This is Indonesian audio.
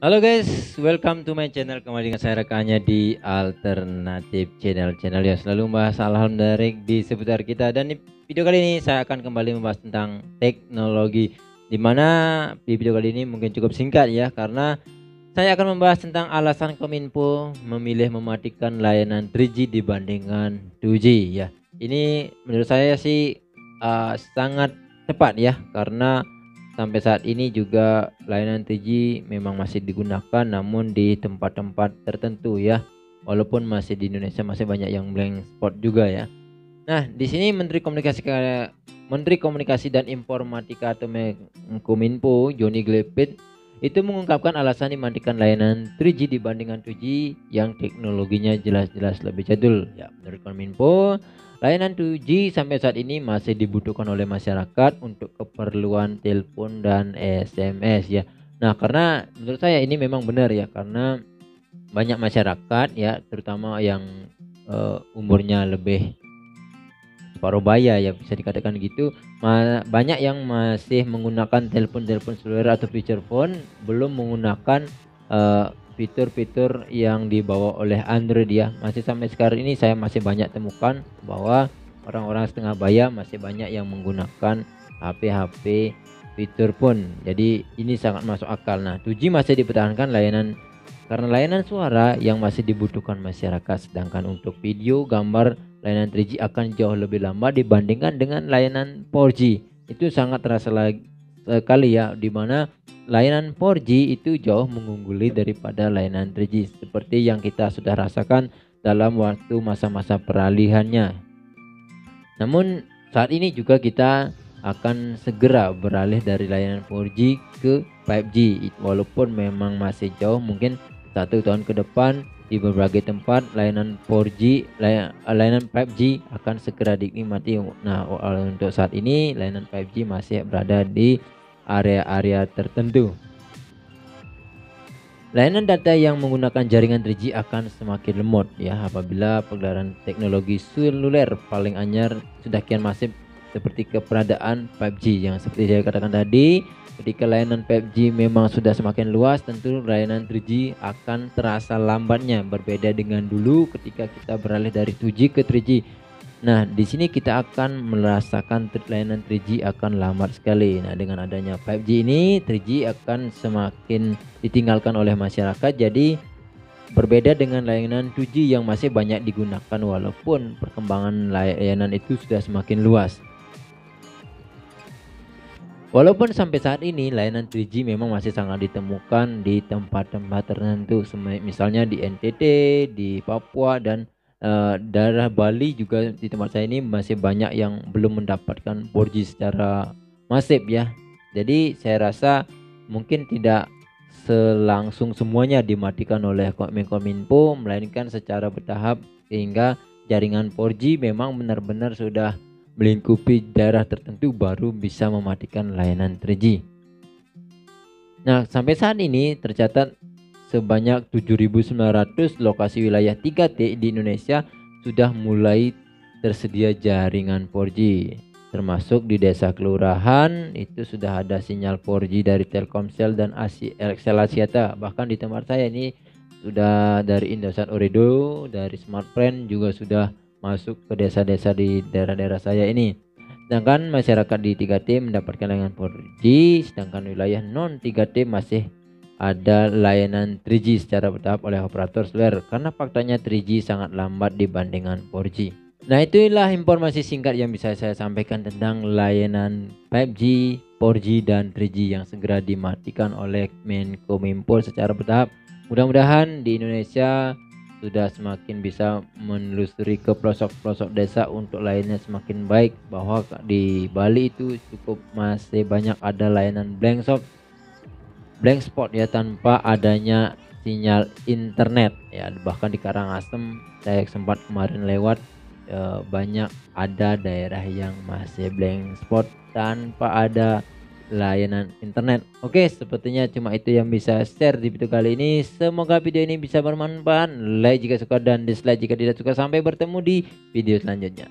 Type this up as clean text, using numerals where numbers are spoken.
Halo guys, welcome to my channel. Kembali dengan saya rekannya di Alternatif Channel yang selalu membahas hal-hal menarik di seputar kita. Dan di video kali ini saya akan kembali membahas tentang teknologi, dimana di video kali ini mungkin cukup singkat ya, karena saya akan membahas tentang alasan Kominfo memilih mematikan layanan 3G dibandingkan 2G ya. Ini menurut saya sih sangat tepat ya, karena sampai saat ini juga layanan 3G memang masih digunakan, namun di tempat-tempat tertentu ya. Walaupun masih di Indonesia masih banyak yang blank spot juga ya. Nah, di sini Menteri Komunikasi dan Informatika atau Kominfo Johnny G Plate itu mengungkapkan alasan dimatikan layanan 3G dibandingkan 2G yang teknologinya jelas-jelas lebih jadul. Ya, menurut Kominfo, layanan 2G sampai saat ini masih dibutuhkan oleh masyarakat untuk keperluan telepon dan SMS ya. Nah, karena menurut saya ini memang benar ya, karena banyak masyarakat ya, terutama yang umurnya lebih separuh baya ya, bisa dikatakan gitu, banyak yang masih menggunakan telepon seluler atau feature phone, belum menggunakan fitur-fitur yang dibawa oleh Android ya. Masih sampai sekarang ini saya masih banyak temukan bahwa orang-orang setengah baya masih banyak yang menggunakan HP-HP fitur phone. Jadi ini sangat masuk akal. Nah, 2G masih dipertahankan karena layanan suara yang masih dibutuhkan masyarakat, sedangkan untuk video, gambar, layanan 3G akan jauh lebih lambat dibandingkan dengan layanan 4G. Itu sangat terasa sekali ya, dimana layanan 4G itu jauh mengungguli daripada layanan 3G seperti yang kita sudah rasakan dalam waktu masa-masa peralihannya. Namun saat ini juga kita akan segera beralih dari layanan 4G ke 5G, walaupun memang masih jauh, mungkin 1 tahun ke depan di berbagai tempat layanan 4G, layanan 5G akan segera dinikmati. Nah, untuk saat ini layanan 5G masih berada di area-area tertentu. Layanan data yang menggunakan jaringan 3G akan semakin lemot ya apabila pagelaran teknologi seluler paling anyar sudah kian masif seperti keberadaan 5G yang seperti saya katakan tadi. Ketika layanan 5G memang sudah semakin luas, tentu layanan 3G akan terasa lambatnya, berbeda dengan dulu ketika kita beralih dari 2G ke 3G. Nah, di sini kita akan merasakan layanan 3G akan lambat sekali. Nah, dengan adanya 5G ini, 3G akan semakin ditinggalkan oleh masyarakat. Jadi berbeda dengan layanan 2G yang masih banyak digunakan walaupun perkembangan layanan itu sudah semakin luas. Walaupun sampai saat ini layanan 3G memang masih sangat ditemukan di tempat-tempat tertentu, misalnya di NTT, di Papua, dan daerah Bali juga. Di tempat saya ini masih banyak yang belum mendapatkan 4G secara masif ya. Jadi saya rasa mungkin tidak selangsung semuanya dimatikan oleh Kominfo, melainkan secara bertahap sehingga jaringan 4G memang benar-benar sudah melingkupi daerah tertentu baru bisa mematikan layanan 3G. Nah, sampai saat ini tercatat sebanyak 7.900 lokasi wilayah 3T di Indonesia sudah mulai tersedia jaringan 4G. Termasuk di desa kelurahan itu sudah ada sinyal 4G dari Telkomsel dan XL Axiata. Bahkan di tempat saya ini sudah dari Indosat Ooredoo, dari Smartfren juga sudah masuk ke desa-desa di daerah-daerah saya ini. Sedangkan masyarakat di 3T mendapatkan layanan 4G, sedangkan wilayah non 3T masih ada layanan 3G secara bertahap oleh operator seluler, karena faktanya 3G sangat lambat dibandingkan 4G. Nah, itulah informasi singkat yang bisa saya sampaikan tentang layanan 5G, 4G, dan 3G yang segera dimatikan oleh Menkominfo secara bertahap. Mudah-mudahan di Indonesia sudah semakin bisa menelusuri ke pelosok-pelosok desa untuk layannya semakin baik, bahwa di Bali itu cukup masih banyak ada layanan blank spot ya, tanpa adanya sinyal internet ya. Bahkan di Karangasem saya sempat kemarin lewat, banyak ada daerah yang masih blank spot tanpa ada layanan internet. Oke, sepertinya cuma itu yang bisa share di video kali ini. Semoga video ini bisa bermanfaat. Like jika suka dan dislike jika tidak suka. Sampai bertemu di video selanjutnya.